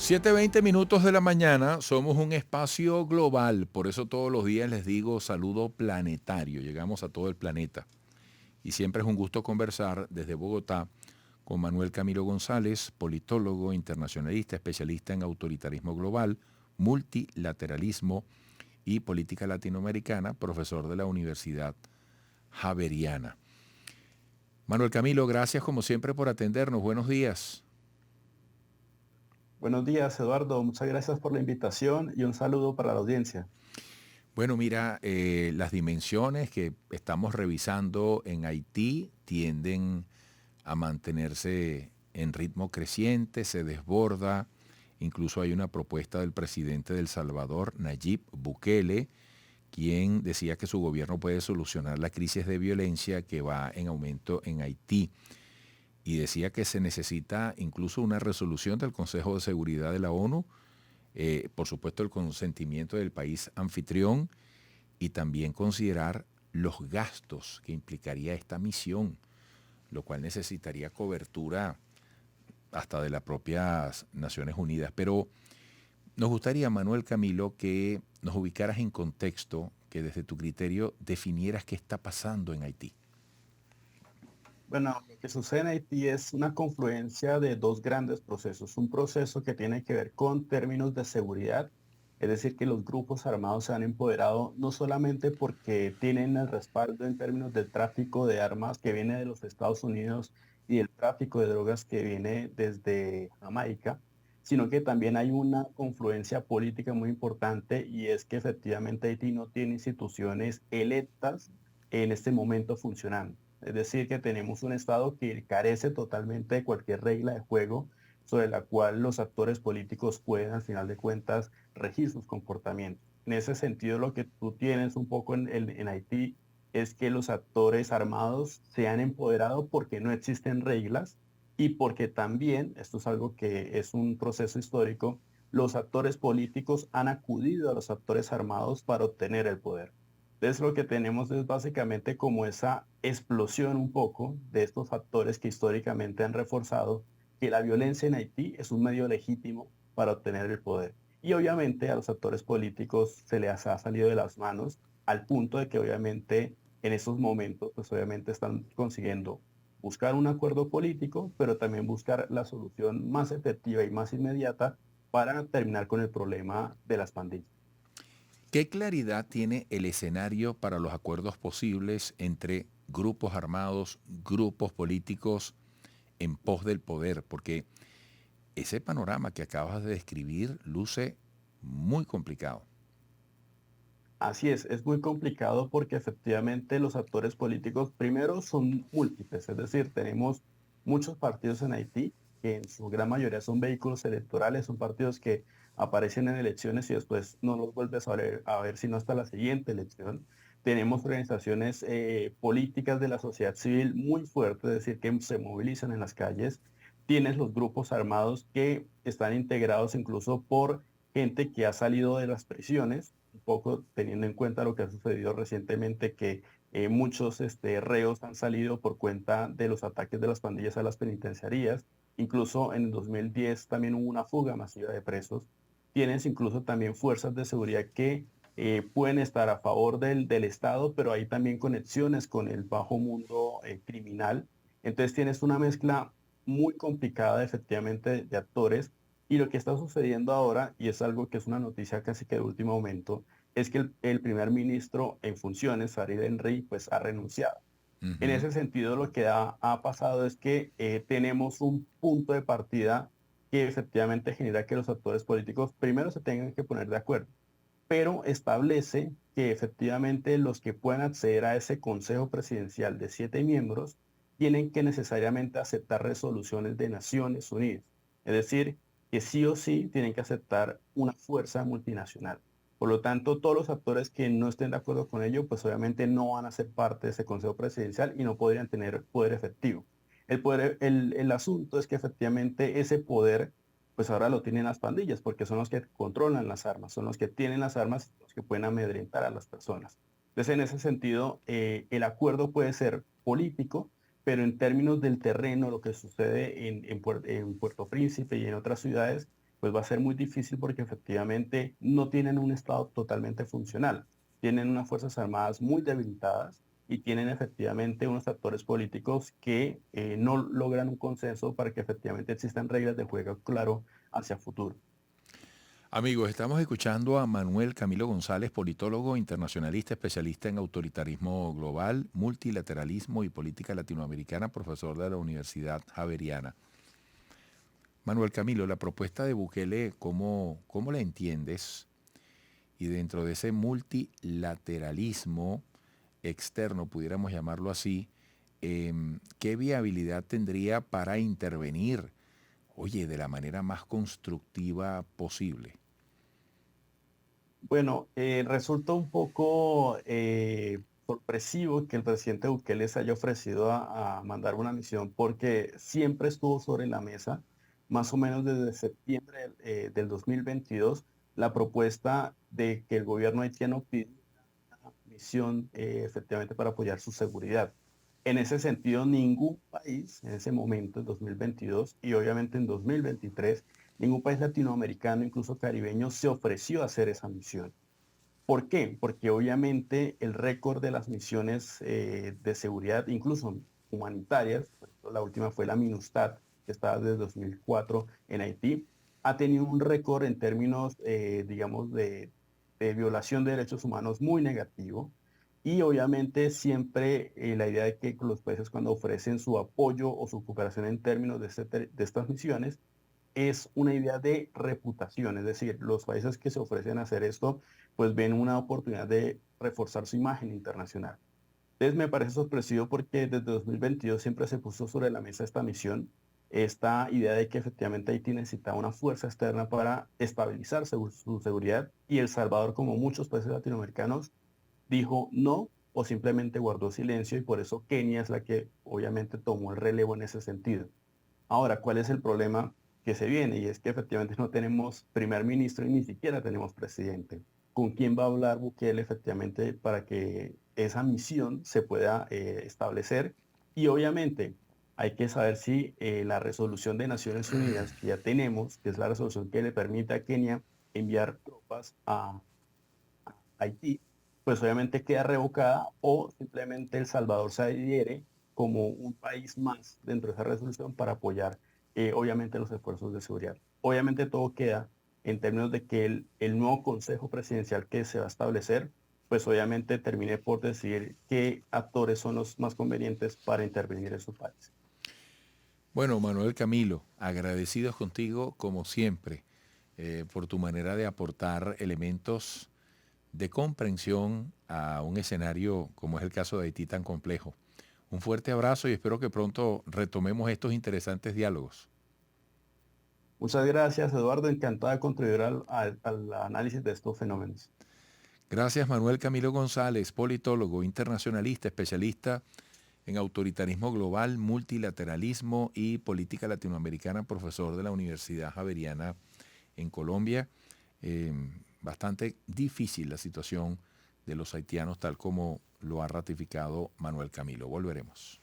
7:20 de la mañana, somos un espacio global, por eso todos los días les digo saludo planetario, llegamos a todo el planeta. Y siempre es un gusto conversar desde Bogotá con Manuel Camilo González, politólogo, internacionalista, especialista en autoritarismo global, multilateralismo y política latinoamericana, profesor de la Universidad Javeriana. Manuel Camilo, gracias como siempre por atendernos. Buenos días. Buenos días, Eduardo. Muchas gracias por la invitación y un saludo para la audiencia. Bueno, mira, las dimensiones que estamos revisando en Haití tienden a mantenerse en ritmo creciente, se desborda. Incluso hay una propuesta del presidente de El Salvador, Nayib Bukele, quien decía que su gobierno puede solucionar la crisis de violencia que va en aumento en Haití. Y decía que se necesita incluso una resolución del Consejo de Seguridad de la ONU, por supuesto el consentimiento del país anfitrión y también considerar los gastos que implicaría esta misión, lo cual necesitaría cobertura hasta de las propias Naciones Unidas. Pero nos gustaría, Manuel Camilo, que nos ubicaras en contexto, que desde tu criterio definieras qué está pasando en Haití. Bueno, lo que sucede en Haití es una confluencia de dos grandes procesos. Un proceso que tiene que ver con términos de seguridad, es decir, que los grupos armados se han empoderado no solamente porque tienen el respaldo en términos del tráfico de armas que viene de los Estados Unidos y el tráfico de drogas que viene desde Jamaica, sino que también hay una confluencia política muy importante y es que efectivamente Haití no tiene instituciones electas en este momento funcionando. Es decir, que tenemos un Estado que carece totalmente de cualquier regla de juego sobre la cual los actores políticos pueden, al final de cuentas, regir sus comportamientos. En ese sentido, lo que tú tienes un poco en Haití es que los actores armados se han empoderado porque no existen reglas y porque también, esto es algo que es un proceso histórico, los actores políticos han acudido a los actores armados para obtener el poder. Entonces lo que tenemos es básicamente como esa explosión un poco de estos factores que históricamente han reforzado que la violencia en Haití es un medio legítimo para obtener el poder. Y obviamente a los actores políticos se les ha salido de las manos al punto de que obviamente en esos momentos pues obviamente están consiguiendo buscar un acuerdo político, pero también buscar la solución más efectiva y más inmediata para terminar con el problema de las pandillas. ¿Qué claridad tiene el escenario para los acuerdos posibles entre grupos armados, grupos políticos en pos del poder? Porque ese panorama que acabas de describir luce muy complicado. Así es muy complicado porque efectivamente los actores políticos primero son múltiples, es decir, tenemos muchos partidos en Haití que en su gran mayoría son vehículos electorales, son partidos que aparecen en elecciones y después no los vuelves a ver sino hasta la siguiente elección. Tenemos organizaciones políticas de la sociedad civil muy fuertes, es decir, que se movilizan en las calles. Tienes los grupos armados que están integrados incluso por gente que ha salido de las prisiones un poco teniendo en cuenta lo que ha sucedido recientemente, que muchos reos han salido por cuenta de los ataques de las pandillas a las penitenciarías. Incluso en el 2010 también hubo una fuga masiva de presos. Tienes incluso también fuerzas de seguridad que pueden estar a favor del Estado, pero hay también conexiones con el bajo mundo criminal. Entonces tienes una mezcla muy complicada efectivamente de actores y lo que está sucediendo ahora, y es algo que es una noticia casi que de último momento, es que el primer ministro en funciones, Ariel Henry, pues ha renunciado. En Ujú. ese sentido, lo que ha pasado es que tenemos un punto de partida que efectivamente genera que los actores políticos primero se tengan que poner de acuerdo, pero establece que efectivamente los que puedan acceder a ese consejo presidencial de 7 miembros tienen que necesariamente aceptar resoluciones de Naciones Unidas. Es decir, que sí o sí tienen que aceptar una fuerza multinacional. Por lo tanto, todos los actores que no estén de acuerdo con ello, pues obviamente no van a ser parte de ese consejo presidencial y no podrían tener poder efectivo. El asunto es que efectivamente ese poder pues ahora lo tienen las pandillas, porque son los que controlan las armas, son los que tienen las armas, los que pueden amedrentar a las personas. Entonces, en ese sentido, el acuerdo puede ser político, pero en términos del terreno, lo que sucede en Puerto Príncipe y en otras ciudades, pues va a ser muy difícil porque efectivamente no tienen un Estado totalmente funcional. Tienen unas Fuerzas Armadas muy debilitadas y tienen efectivamente unos actores políticos que no logran un consenso para que efectivamente existan reglas de juego claro hacia futuro. Amigos, estamos escuchando a Manuel Camilo González, politólogo, internacionalista, especialista en autoritarismo global, multilateralismo y política latinoamericana, profesor de la Universidad Javeriana. Manuel Camilo, la propuesta de Bukele, ¿cómo la entiendes? Y dentro de ese multilateralismo externo, pudiéramos llamarlo así, ¿qué viabilidad tendría para intervenir, oye, de la manera más constructiva posible? Bueno, resulta un poco sorpresivo que el presidente Bukele se haya ofrecido a mandar una misión porque siempre estuvo sobre la mesa, más o menos desde septiembre del 2022, la propuesta de que el gobierno haitiano pida una misión efectivamente para apoyar su seguridad. En ese sentido, ningún país en ese momento, en 2022 y obviamente en 2023, ningún país latinoamericano, incluso caribeño, se ofreció a hacer esa misión. ¿Por qué? Porque obviamente el récord de las misiones de seguridad, incluso humanitarias, por ejemplo, la última fue la MINUSTAD, que estaba desde 2004 en Haití, ha tenido un récord en términos, digamos, de violación de derechos humanos muy negativo. Y obviamente siempre la idea de que los países cuando ofrecen su apoyo o su cooperación en términos de estas misiones, es una idea de reputación, es decir, los países que se ofrecen a hacer esto, pues ven una oportunidad de reforzar su imagen internacional. Entonces me parece sorpresivo porque desde 2022 siempre se puso sobre la mesa esta misión, esta idea de que efectivamente Haití necesitaba una fuerza externa para estabilizar su seguridad y El Salvador, como muchos países latinoamericanos, dijo no o simplemente guardó silencio y por eso Kenia es la que obviamente tomó el relevo en ese sentido. Ahora, ¿cuál es el problema que se viene? Y es que efectivamente no tenemos primer ministro y ni siquiera tenemos presidente. ¿Con quién va a hablar Bukele efectivamente para que esa misión se pueda establecer? Y obviamente hay que saber si la resolución de Naciones Unidas que ya tenemos, que es la resolución que le permite a Kenia enviar tropas a Haití, pues obviamente queda revocada o simplemente El Salvador se adhiere como un país más dentro de esa resolución para apoyar obviamente los esfuerzos de seguridad. Obviamente todo queda en términos de que el nuevo Consejo Presidencial que se va a establecer, pues obviamente termine por decidir qué actores son los más convenientes para intervenir en su país. Bueno, Manuel Camilo, agradecidos contigo como siempre por tu manera de aportar elementos de comprensión a un escenario como es el caso de Haití tan complejo. Un fuerte abrazo y espero que pronto retomemos estos interesantes diálogos. Muchas gracias, Eduardo. Encantado de contribuir al análisis de estos fenómenos. Gracias, Manuel Camilo González, politólogo, internacionalista, especialista en autoritarismo global, multilateralismo y política latinoamericana, profesor de la Universidad Javeriana en Colombia. Bastante difícil la situación de los haitianos, tal como lo ha ratificado Manuel Camilo. Volveremos.